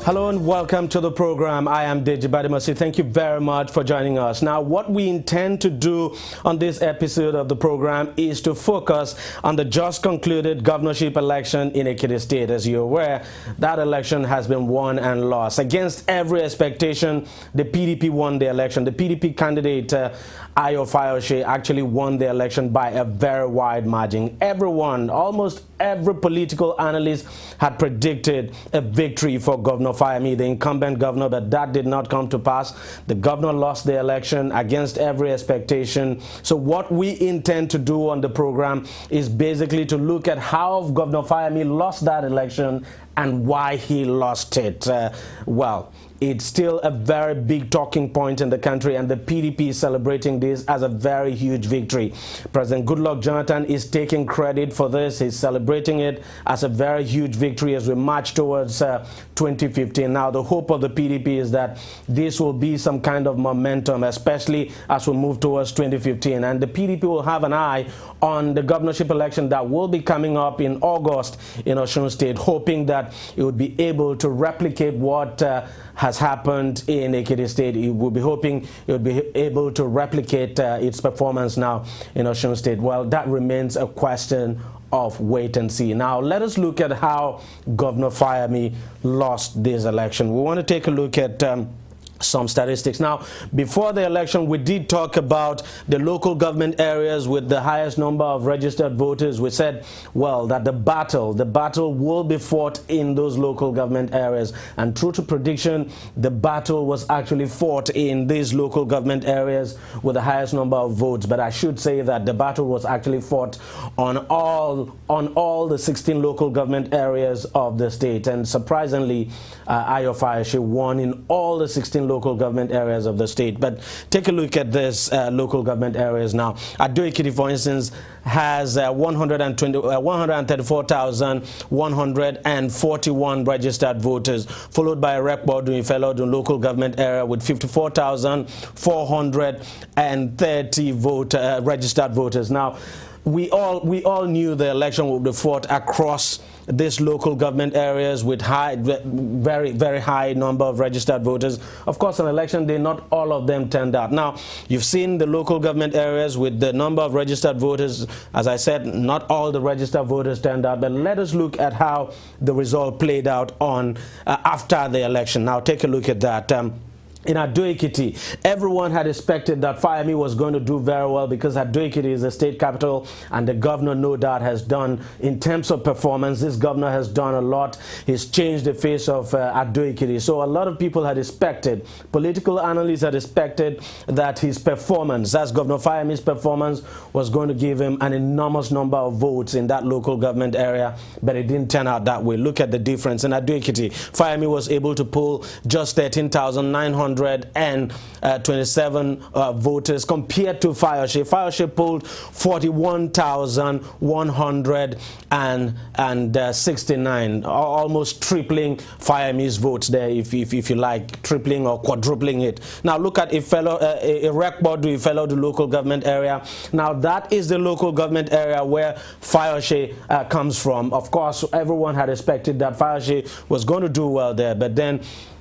Hello and welcome to the program. I am DEJI360. Thank you very much for joining us. Now, what we intend to do on this episode of the program is to focus on the just concluded governorship election in Ekiti State. As you're aware, that election has been won and lost. Against every expectation, the PDP won the election. The PDP candidate, Fayose, actually won the election by a very wide margin. Everyone, almost every political analyst had predicted a victory for Governor Fayemi, the incumbent governor, but that did not come to pass. The governor lost the election against every expectation. So what we intend to do on the program is basically to look at how Governor Fayemi lost that election and why he lost it. Well, it's still a very big talking point in the country, and the PDP is celebrating this as a very huge victory. President Goodluck Jonathan is taking credit for this. He's celebrating it as a very huge victory as we march towards 2015. Now, the hope of the PDP is that this will be some kind of momentum, especially as we move towards 2015. And the PDP will have an eye on the governorship election that will be coming up in August in Osun State, hoping that it would be able to replicate what has happened in Ekiti State. It will be hoping it would be able to replicate its performance now in Osun State. Well, that remains a question of wait and see. Now, let us look at how Governor Fayemi lost this election. We want to take a look at some statistics. Now, before the election, we did talk about the local government areas with the highest number of registered voters. We said, well, that the battle will be fought in those local government areas. And true to prediction, the battle was actually fought in these local government areas with the highest number of votes. But I should say that the battle was actually fought on all the 16 local government areas of the state. And surprisingly, Fayose won in all the 16 local government areas of the state. But take a look at this local government areas now. Ekiti, for instance, has 134,141 registered voters, followed by Rekbodu local government area with 54,430 registered voters. Now, we all knew the election would be fought across these local government areas with very high number of registered voters. Of course, on election day, not all of them turned out. Now, you've seen the local government areas with the number of registered voters. As I said, not all the registered voters turned out, but let us look at how the result played out on after the election. Now, take a lok at that. In Ekiti, everyone had expected that Fayemi was going to do very well because Ekiti is the state capital, and the governor, no doubt, has done, in terms of performance, this governor has done a lot. He's changed the face of Ekiti. So a lot of people had expected, political analysts had expected that his performance, that's Governor Fayemi's performance, was going to give him an enormous number of votes in that local government area, but it didn't turn out that way. Look at the difference. In Ekiti, Fayemi was able to pull just 13,927 voters compared to Fayose. Fayose pulled 41,169, almost tripling Fayemi's votes there, if you like, tripling or quadrupling it. Now look at Rekbodu, the local government area. Now that is the local government area where Fayose comes from. Of course, everyone had expected that Fayose was going to do well there, but then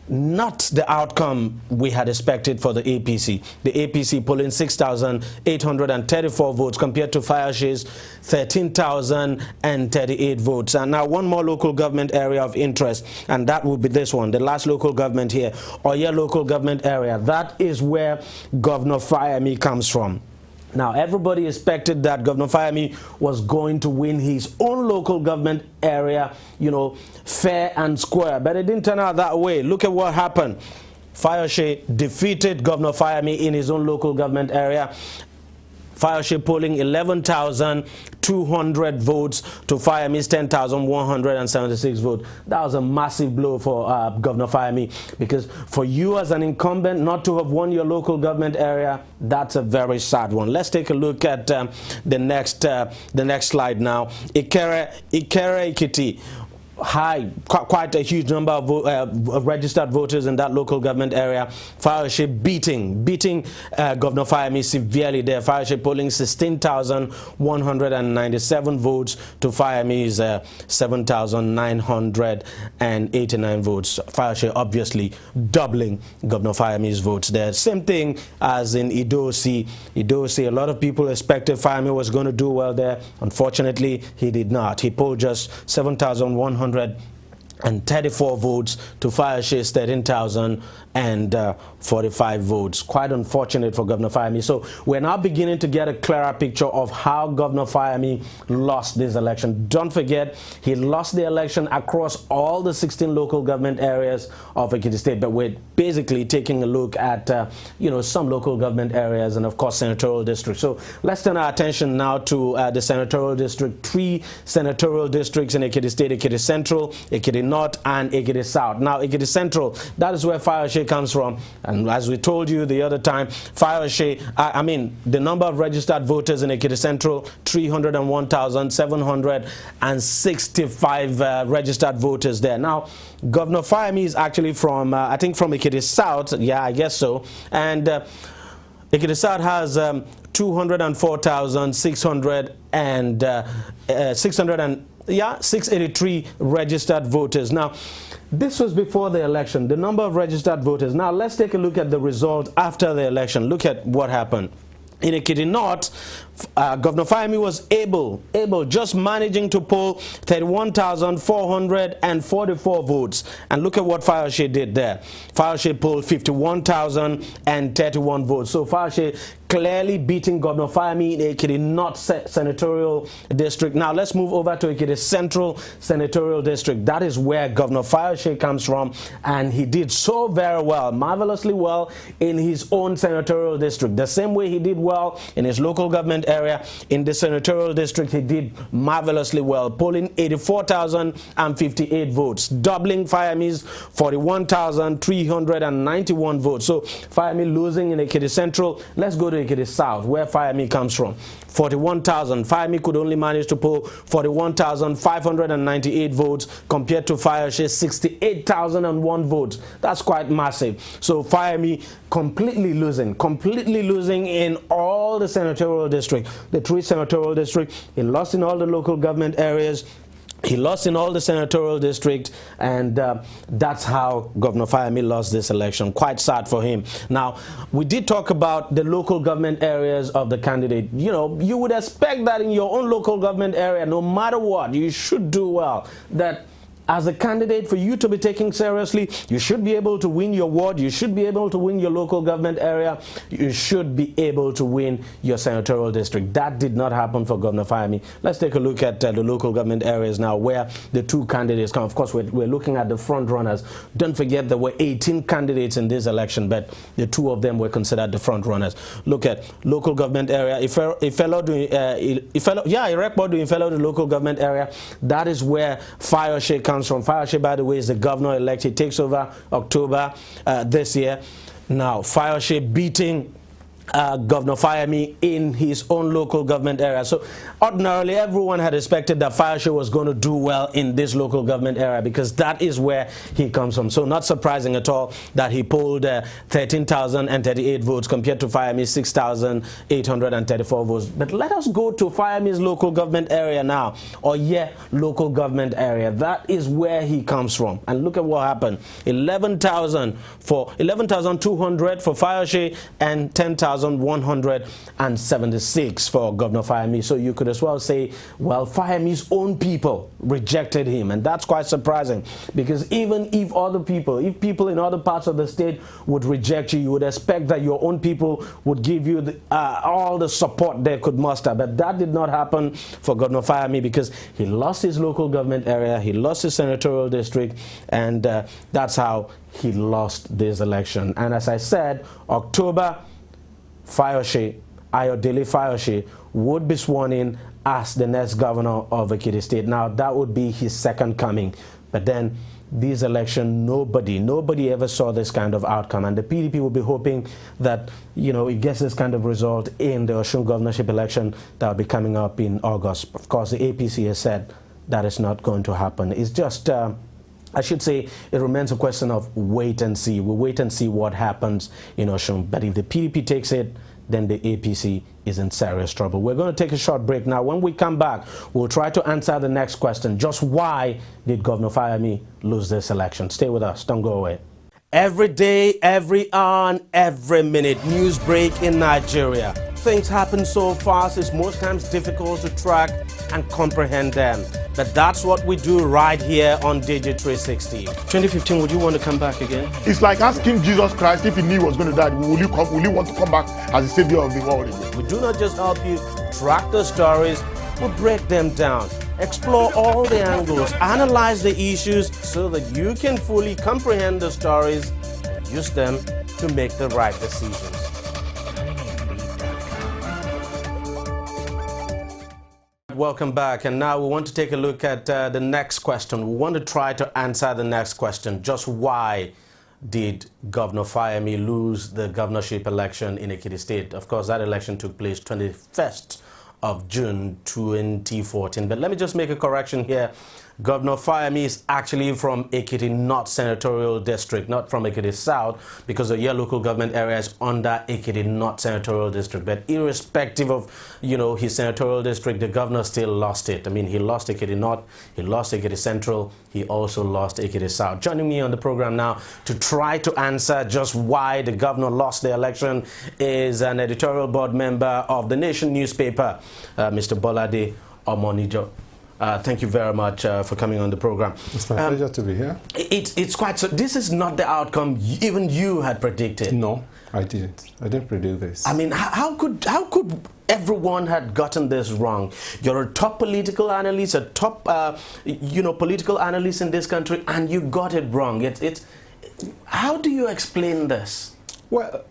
not the outcome we had expected for the APC. The APC polling 6,834 votes compared to Fayose's 13,038 votes. And now one more local government area of interest, and that will be this one, the last local government here, Oye local government area. That is where Governor Fayemi comes from. Now, everybody expected that Governor Fayemi was going to win his own local government area, you know, fair and square, but it didn't turn out that way. Look at what happened. Fayose defeated Governor Fayemi in his own local government area. Fayose polling 11,200 votes to Fayemi's 10,176 votes. That was a massive blow for Governor Fayemi, because for you as an incumbent not to have won your local government area, that's a very sad one. Let's take a look at the next slide now. Ekiti. quite a huge number of registered voters in that local government area. Fayose beating Governor Fayemi severely there. Fayose polling 16,197 votes to Fayemi's 7,989 votes. Fayose obviously doubling Governor Fayemi's votes there. Same thing as in Idosi. A lot of people expected Fayemi was going to do well there. Unfortunately, he did not. He polled just 7,134 votes to Fayose's 13,045 votes. Quite unfortunate for Governor Fayemi. So we're now beginning to get a clearer picture of how Governor Fayemi lost this election. Don't forget, he lost the election across all the 16 local government areas of Ekiti State. But we're basically taking a look at, some local government areas and, of course, senatorial districts. So let's turn our attention now to the senatorial district. 3 senatorial districts in Ekiti State: Ekiti Central, Ekiti North, and Ekiti South. Now, Ekiti Central, that is where Fayose comes from. And as we told you the other time, Fayose, the number of registered voters in Ekiti Central, 301,765 registered voters there. Now, Governor Fayemi is actually from, I think, from Ekiti South. Yeah, I guess so. And Ekiti South has 683 registered voters. Now, this was before the election, the number of registered voters. Now, let's take a look at the result after the election. Look at what happened. In Ekiti North, Governor Fayemi was able, just managing to poll 31,444 votes. And look at what Fayose did there. Fayose polled 51,031 votes. So Fayose clearly beating Governor Fayemi in Ekiti North senatorial district. Now let's move over to Ekiti Central senatorial district. That is where Governor Fayose comes from, and he did so very well, marvelously well in his own senatorial district. The same way he did well in his local government area, in the senatorial district he did marvelously well, polling 84,058 votes, doubling Fayemi's 41,391 votes. So Fayemi losing in Ekiti Central. Let's go to Ekiti South, where Fayemi comes from. 41,000. Fayemi could only manage to poll 41,598 votes compared to Fayose's 68,001 votes. That's quite massive. So Fayemi completely losing in all the senatorial districts. The 3 senatorial districts, he lost in all the local government areas. He lost in all the senatorial districts, and that's how Governor Fayemi lost this election. Quite sad for him. Now, we did talk about the local government areas of the candidate. You would expect that in your own local government area, no matter what, you should do well. That as a candidate, for you to be taken seriously, you should be able to win your ward, you should be able to win your local government area, you should be able to win your senatorial district. That did not happen for Governor Fayemi. Let's take a look at the local government areas now where the 2 candidates come. Of course, we're looking at the front runners. Don't forget there were 18 candidates in this election, but the 2 of them were considered the front runners. Look at local government area. The local government area, that is where Fayose comes from. Fayose, by the way, is the governor-elect. He takes over October this year. Now, Fayose beating Governor Fayemi in his own local government area. So ordinarily everyone had expected that Fayose was going to do well in this local government area because that is where he comes from. So not surprising at all that he polled 13,038 votes compared to Fayemi's 6,834 votes. But let us go to Fayemi's local government area now, local government area. That is where he comes from. And look at what happened. 11,200 for Fayose and 10,176 for Governor Fayemi. So you could as well say, well, Fayemi's own people rejected him, and that's quite surprising because even if people in other parts of the state would reject you, you would expect that your own people would give you all the support they could muster. But that did not happen for Governor Fayemi because he lost his local government area, he lost his senatorial district, and that's how he lost this election. And as I said, October, Ayodele Fayose would be sworn in as the next governor of Ekiti State. Now, that would be his second coming. But then, this election, nobody ever saw this kind of outcome. And the PDP will be hoping that, it gets this kind of result in the Osun governorship election that will be coming up in August. Of course, the APC has said that is not going to happen. It's just, I should say, it remains a question of wait and see. We'll wait and see what happens in Osun. But if the PDP takes it, then the APC is in serious trouble. We're going to take a short break now. When we come back, we'll try to answer the next question. Just why did Governor Fayemi lose this election? Stay with us. Don't go away. Every day, every hour, and every minute, news break in Nigeria. Things happen so fast, it's most times difficult to track and comprehend them. But that's what we do right here on DEJI360. 2015, would you want to come back again? It's like asking Jesus Christ if he knew he was going to die, will you want to come back as the savior of the world again? We do not just help you track the stories, we break them down, explore all the angles, analyze the issues so that you can fully comprehend the stories and use them to make the right decisions. Welcome back, and now we want to take a look at the next question. We want to try to answer the next question. Just why did Governor Fayemi lose the governorship election in Ekiti State? Of course, that election took place 21st of June 2014. But let me just make a correction here. Governor Fayemi is actually from Ekiti North Senatorial District, not from Ekiti South, because the local government area is under Ekiti North Senatorial District. But irrespective of, his senatorial district, the governor still lost it. I mean, he lost Ekiti North, he lost Ekiti Central, he also lost Ekiti South. Joining me on the program now to try to answer just why the governor lost the election is an editorial board member of the Nation newspaper, Mr. Bolade Omonijo. Thank you very much for coming on the program. It's my pleasure to be here. It's quite so. This is not the outcome even you had predicted. No, I didn't. I didn't predict this. I mean, how could everyone had gotten this wrong? You're a top political analyst, a top political analyst in this country, and you got it wrong. How do you explain this? Well,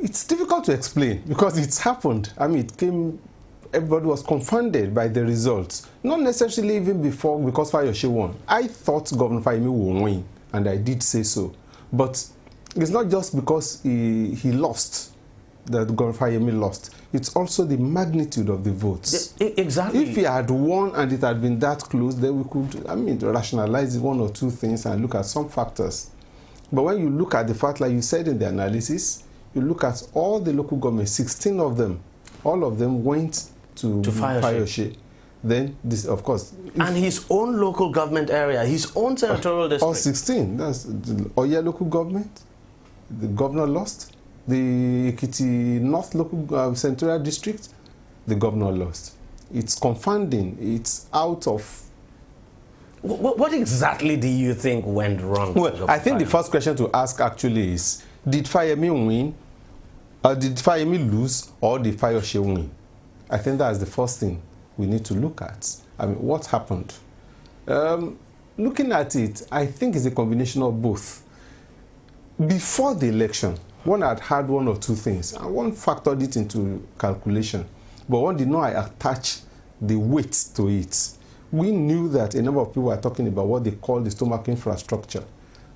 it's difficult to explain because it's happened. I mean, it came. Everybody was confounded by the results. Not necessarily even because Fayose won. I thought Governor Fayemi would win, and I did say so. But it's not just because he lost that Governor Fayemi lost. It's also the magnitude of the votes. Exactly. If he had won and it had been that close, then we could, rationalize one or two things and look at some factors. But when you look at the fact, like you said in the analysis, you look at all the local governments, 16 of them, all of them went to Fayose. Then this, of course, and his own local government area, his own senatorial district. All 16. That's the Oya local government. The governor lost. The Ekiti North local senatorial district. The governor lost. It's confounding. It's out of. What exactly do you think went wrong? Well, I think the first question to ask actually is: did Fayemi win, or did Fayemi lose, or did Fayose win? I think that's the first thing we need to look at. I mean, what happened? Looking at it, I think it's a combination of both. Before the election, one had one or two things, and one factored it into calculation, but one did not attach the weight to it. We knew that a number of people were talking about what they call the stomach infrastructure.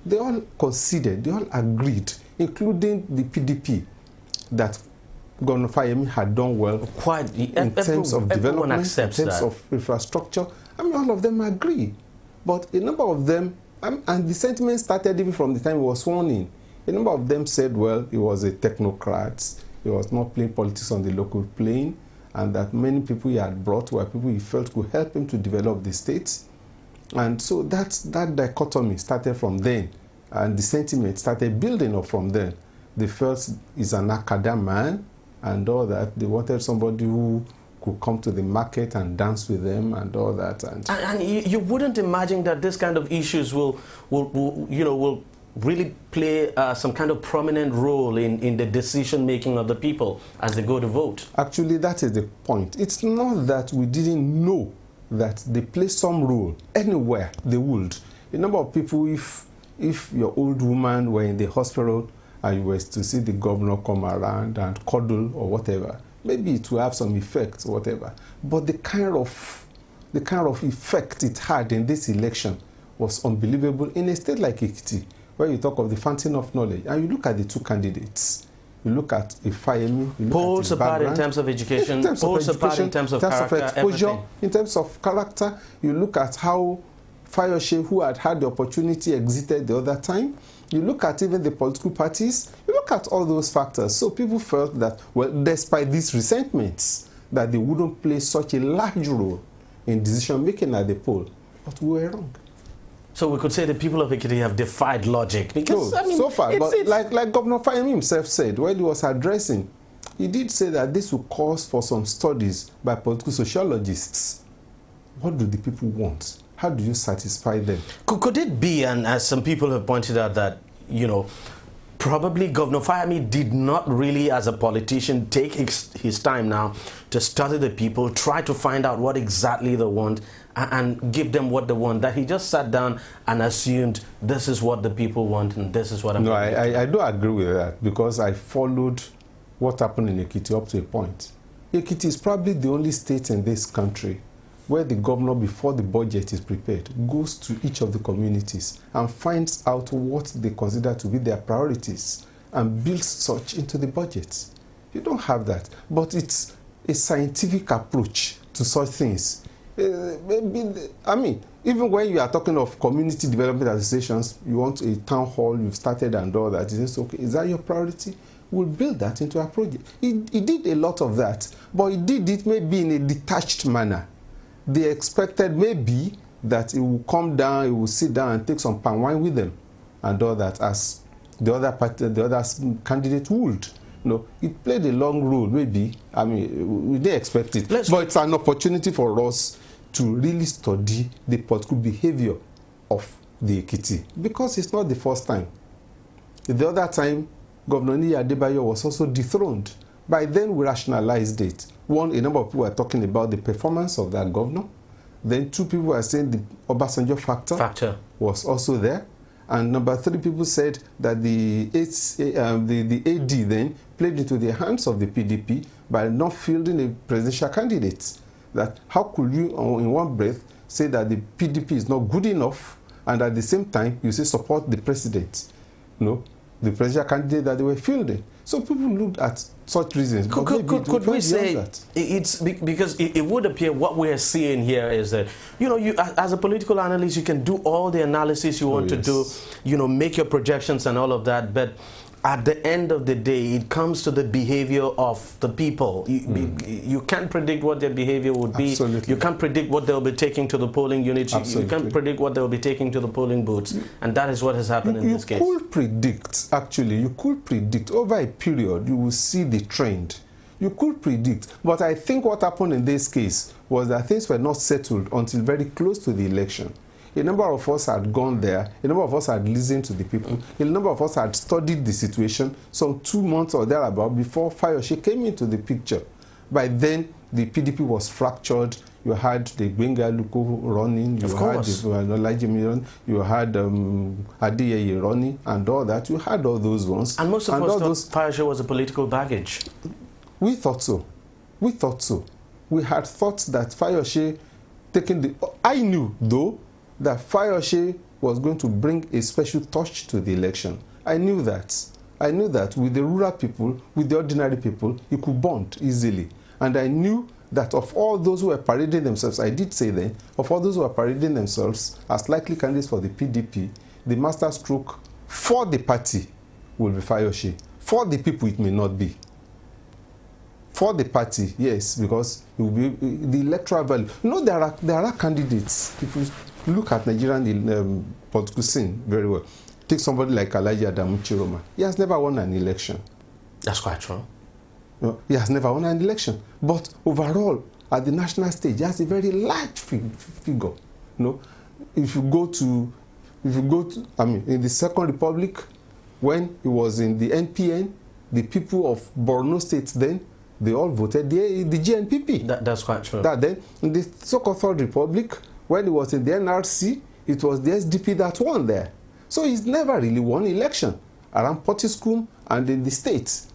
They all conceded, they all agreed, including the PDP, that Governor Fayemi had done well in terms of development, in terms of infrastructure. I mean, all of them agree. But a number of them, and the sentiment started even from the time he was sworn in. A number of them said, well, he was a technocrat, he was not playing politics on the local plane, and that many people he had brought were people he felt could help him to develop the state. And so that dichotomy started from then, and the sentiment started building up from then. They felt he's an academic man, and all that. They wanted somebody who could come to the market and dance with them and all that. And you wouldn't imagine that this kind of issues will really play some kind of prominent role in the decision making of the people as they go to vote. Actually, that is the point. It's not that we didn't know that they play some role anywhere they would. A number of people, if your old woman were in the hospital and you were to see the governor come around and cuddle or whatever, maybe it will have some effect or whatever. But the kind of effect it had in this election was unbelievable in a state like Ekiti, where you talk of the fountain of knowledge, and you look at the two candidates. you look at a Fayemi, you look polls at his apart in background. terms of education, In polls apart in terms of character, exposure, everything. in terms of character. You look at how Fayose, who had the opportunity, exited the other time. You look at even the political parties. You look at all those factors. So people felt that, well, despite these resentments, that they wouldn't play such a large role in decision making at the poll. But we were wrong. So we could say the people of Ekiti have defied logic because No, I mean, so far, it's, but like Governor Fayemi himself said when he was addressing, he did say that this will cause for some studies by political sociologists. What do the people want? How do you satisfy them? Could it be, and as some people have pointed out, that, you know, probably Governor Fayemi did not really, as a politician, take his time now to study the people, try to find out what exactly they want, and give them what they want, that he just sat down and assumed this is what the people want and this is what I'm going to do? I do agree with that, because I followed what happened in Ekiti up to a point. Ekiti is probably the only state in this country where the governor, before the budget is prepared, goes to each of the communities and finds out what they consider to be their priorities and builds such into the budget. You don't have that, but it's a scientific approach to such things. I mean, even when you are talking of community development associations, you want a town hall, you've started and all that, you say, okay, is that your priority? We'll build that into our project. He did a lot of that, but he did it maybe in a detached manner. They expected maybe that he will come down, he will sit down and take some palm wine with them and all that, as the other candidate would. No, it played a long role, maybe. I mean, we didn't expect it. But it's an opportunity for us to really study the political behavior of the Ekiti, because it's not the first time. The other time, Governor Niyi Adebayo was also dethroned. By then, we rationalized it. One, a number of people were talking about the performance of that governor. Then two people were saying the Obasanjo factor was also there. And number three, people said that the AD then played into the hands of the PDP by not fielding a presidential candidate. That how could you, in one breath, say that the PDP is not good enough, and at the same time, you say support the president? No, the presidential candidate that they were fielding. So people looked at such reasons. Could we say that it's because it would appear what we're seeing here is that, you know, you as a political analyst, you can do all the analysis you want to do, you know, make your projections and all of that, but at the end of the day, it comes to the behavior of the people. You can't predict what their behavior would be. Absolutely. You can't predict what they'll be taking to the polling units. You can't predict what they'll be taking to the polling booths. And that is what has happened in this case. You could predict, actually, you could predict over a period, you will see the trend. You could predict. But I think what happened in this case was that things were not settled until very close to the election. A number of us had gone there, a number of us had listened to the people, a number of us had studied the situation some 2 months or thereabout before Fayose came into the picture. By then, the PDP was fractured. You had the Gbenga Luko running, you had the Olajimi running, you had Adeyeye running and all that. You had all those ones. And most of us thought Fayose was a political baggage. We thought so. We thought so. We had thought that Fayose taking the... I knew, though, that Fayose was going to bring a special touch to the election. I knew that. I knew that with the rural people, with the ordinary people, he could bond easily. And I knew that of all those who were parading themselves, I did say then, of all those who were parading themselves as likely candidates for the PDP, the master stroke for the party will be Fayose. For the people, it may not be. For the party, yes, because it will be the electoral value. You know, there are candidates. People look at Nigerian political scene very well. Take somebody like Alhaji Adamu Chiroma. He has never won an election. That's quite true. No, he has never won an election. But overall, at the national stage, he has a very large figure. No, if you go to, I mean, in the Second Republic, when he was in the NPN, the people of Borno State then, they all voted the GNPP. That's quite true. That then, in the so-called Third Republic, when he was in the NRC, it was the SDP that won there. So he's never really won election around Potiskum and in the states.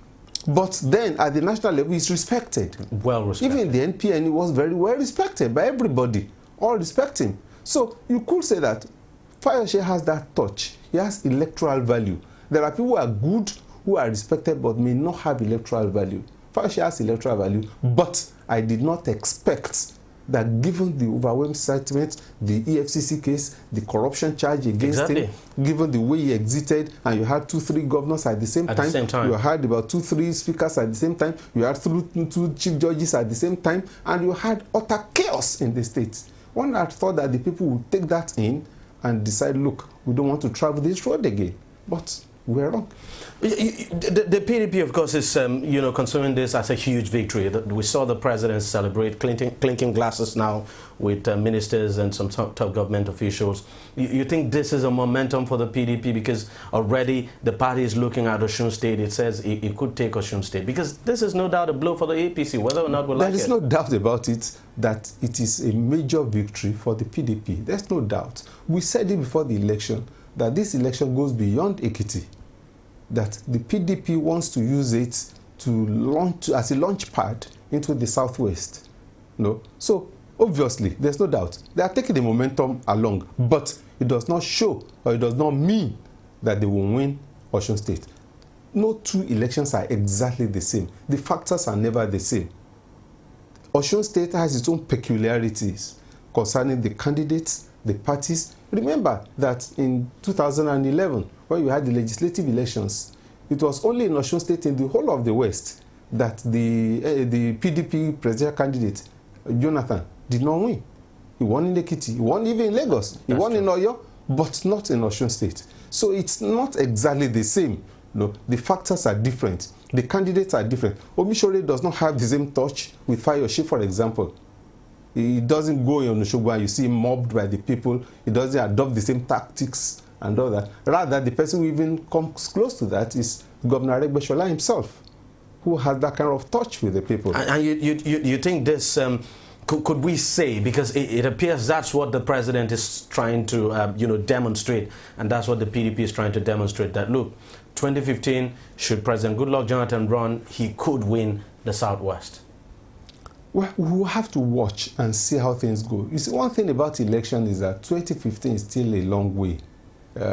But then at the national level, he's respected. Well respected. Even in the NPN, he was very well respected by everybody. All respect him. So you could say that Fayose has that touch. He has electoral value. There are people who are good, who are respected but may not have electoral value. Fayose has electoral value, but I did not expect that given the overwhelming sentiment, the EFCC case, the corruption charge against him, given the way he exited, and you had 2-3 governors at the same time, you had about 2-3 speakers at the same time, you had 2 chief judges at the same time, and you had utter chaos in the state. One had thought that the people would take that in and decide, look, we don't want to travel this road again. But we're wrong. The PDP, of course, is consuming this as a huge victory. We saw the president celebrate, clinking glasses now with ministers and some top government officials. You think this is a momentum for the PDP because already the party is looking at Osun State. It says it could take Osun State because this is no doubt a blow for the APC, whether or not we like it. There is no doubt about it that it is a major victory for the PDP. There's no doubt. We said it before the election that this election goes beyond Ekiti, that the PDP wants to use it to launch as a launch pad into the southwest. No, so obviously there's no doubt they are taking the momentum along, but it does not show or it does not mean that they will win Osun State. No two elections are exactly the same. The factors are never the same. Osun State has its own peculiarities concerning the candidates, the parties. Remember that in 2011, when you had the legislative elections, it was only in Osun State in the whole of the West that the PDP presidential candidate, Jonathan, did not win. He won in Ekiti, he won even in Lagos, he won in Oyo, but not in Osun State. So it's not exactly the same. No, the factors are different. The candidates are different. Omishore does not have the same touch with Fayose, for example. He doesn't go on Oshogbo and you see him mobbed by the people. He doesn't adopt the same tactics and all that. Rather, the person who even comes close to that is Governor Aregbesola himself, who has that kind of touch with the people. And you think this, could we say, because it appears that's what the president is trying to demonstrate, and that's what the PDP is trying to demonstrate, that look, 2015, should President Goodluck Jonathan run, he could win the Southwest. Well, we will have to watch and see how things go. You see, one thing about election is that 2015 is still a long way.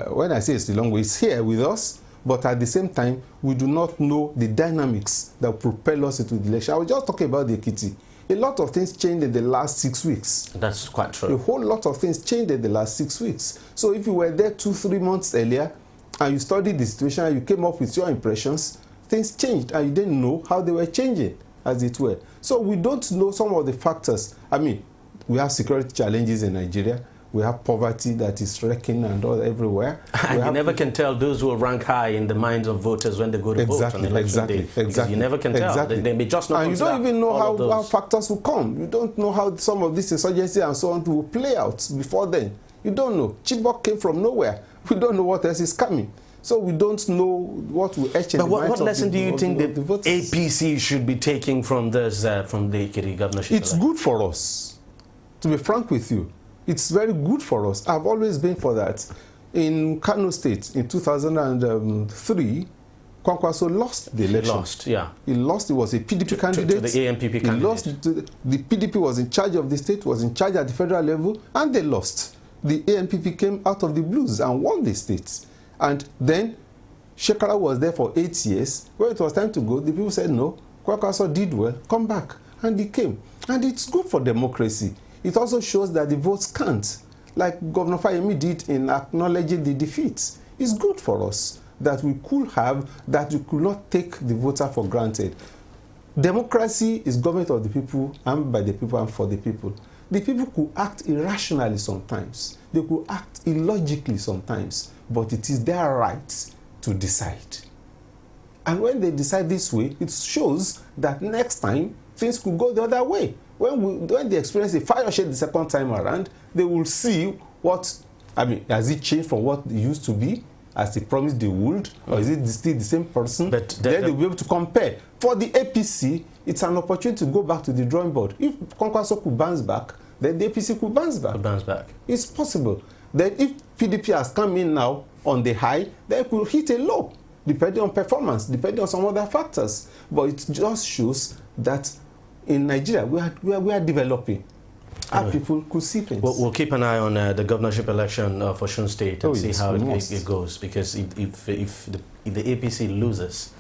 When I say it's a long way, it's here with us, but at the same time, we do not know the dynamics that propel us into the election. I was just talking about the Ekiti. A lot of things changed in the last 6 weeks. That's quite true. A whole lot of things changed in the last 6 weeks. So if you were there 2-3 months earlier, and you studied the situation, and you came up with your impressions, things changed, and you didn't know how they were changing, as it were. So we don't know some of the factors. I mean, we have security challenges in Nigeria. We have poverty that is wrecking and all everywhere. And you never can tell those who will rank high in the minds of voters when they go to vote on election day. Exactly. You never can tell. They may just not. And you don't even know how factors will come. You don't know how some of this insurgency and so on will play out before then. You don't know. Chibok came from nowhere. We don't know what else is coming. So we don't know what will etch in the minds of the voters. But what lesson do you think the APC should be taking from this, from the Ekiti governorship? It's good for us. To be frank with you, it's very good for us. I've always been for that. In Kano State, in 2003, Kwankwaso lost the election. He lost, yeah. He lost. He was a PDP candidate. To the ANPP candidate. He lost. The PDP was in charge of the state, was in charge at the federal level, and they lost. The ANPP came out of the blues and won the state. And then Shekara was there for 8 years. When it was time to go, the people said, no, Kwankwaso did well, come back. And he came. And it's good for democracy. It also shows that the votes count, like Governor Fayemi did in acknowledging the defeat. It's good for us that we could not take the voter for granted. Democracy is government of the people and by the people and for the people. The people could act irrationally sometimes. They could act illogically sometimes. But it is their right to decide. And when they decide this way, it shows that next time, things could go the other way. When they experience the Fayose the second time around, they will see has it changed from what it used to be, as they promised they would, or is it still the same person? But then they'll be able to compare. For the APC, it's an opportunity to go back to the drawing board. If Kwankwaso could bounce back, then the APC could bounce back. It's possible. Then if PDP has come in now on the high, they could hit a low, depending on performance, depending on some other factors. But it just shows that in Nigeria, we are developing. and people could see things. We'll keep an eye on the governorship election for Osun State and see how it goes, because if the APC loses,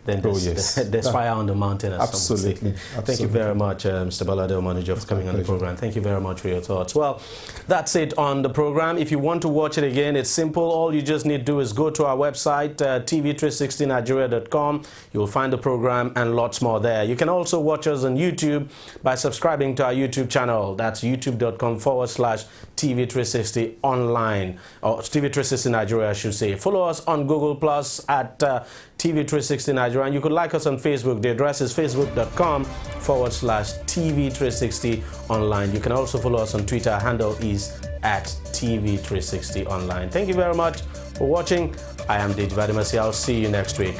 then there's fire on the mountain. Absolutely. Thank you very much, Mr. Balade Manager, for coming on the program. Thank you very much for your thoughts. Well, that's it on the program. If you want to watch it again, it's simple. All you just need to do is go to our website, tv360nigeria.com. You'll find the program and lots more there. You can also watch us on YouTube by subscribing to our YouTube channel. That's youtube.com/TV360 online, or TV360 Nigeria, I should say. Follow us on Google Plus at TV360 Nigeria, and you could like us on Facebook. The address is facebook.com/TV360 online. You can also follow us on Twitter. Our handle is @TV360 online. Thank you very much for watching. I am DEJI360. I'll see you next week.